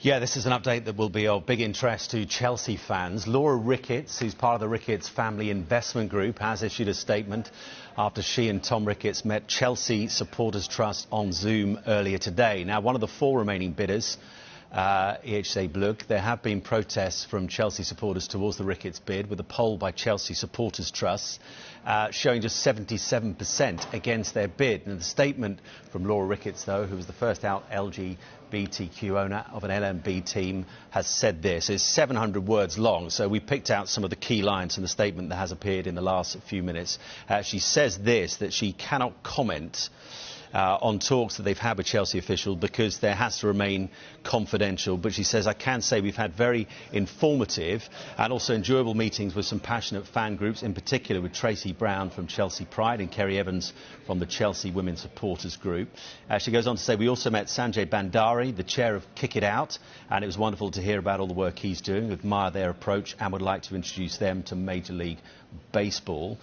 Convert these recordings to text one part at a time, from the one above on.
Yeah, this is an update that will be of big interest to Chelsea fans. Laura Ricketts, who's part of the Ricketts Family Investment Group, has issued a statement after she and Tom Ricketts met Chelsea Supporters Trust on Zoom earlier today. Now, one of the four remaining bidders, EHC Bluk, there have been protests from Chelsea supporters towards the Ricketts bid, with a poll by Chelsea Supporters Trust showing just 77% against their bid. And the statement from Laura Ricketts, though, who was the first out LGBTQ owner of an LMB team, has said this. It's 700 words long, so we picked out some of the key lines from the statement that has appeared in the last few minutes. She says this, that she cannot comment on talks that they've had with Chelsea officials because there has to remain confidential. But she says, I can say we've had very informative and also enjoyable meetings with some passionate fan groups, in particular with Tracy Brown from Chelsea Pride and Kerry Evans from the Chelsea Women Supporters Group. She goes on to say, we also met Sanjay Bandari, the chair of Kick It Out, and it was wonderful to hear about all the work he's doing, admire their approach and would like to introduce them to Major League Baseball.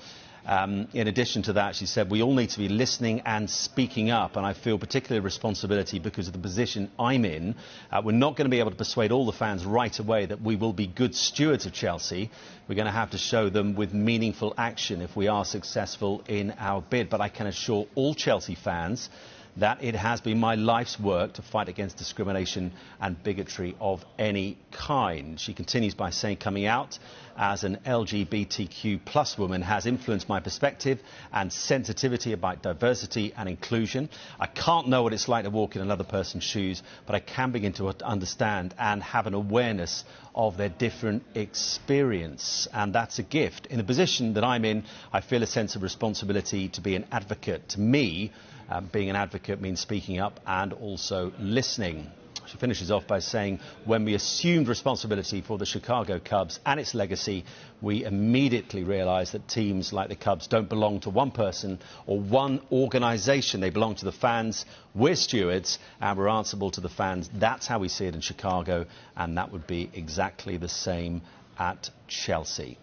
In addition to that, she said, we all need to be listening and speaking up, and I feel particular responsibility because of the position I'm in. We're not going to be able to persuade all the fans right away that we will be good stewards of Chelsea. We're going to have to show them with meaningful action if we are successful in our bid. But I can assure all Chelsea fans that it has been my life's work to fight against discrimination and bigotry of any kind. She continues by saying, coming out as an LGBTQ plus woman has influenced my perspective and sensitivity about diversity and inclusion. I can't know what it's like to walk in another person's shoes, but I can begin to understand and have an awareness of their different experience, and that's a gift. In the position that I'm in, I feel a sense of responsibility to be an advocate. To me, being an advocate means speaking up and also listening. She finishes off by saying, when we assumed responsibility for the Chicago Cubs and its legacy, we immediately realised that teams like the Cubs don't belong to one person or one organisation. They belong to the fans. We're stewards and we're answerable to the fans. That's how we see it in Chicago, and that would be exactly the same at Chelsea.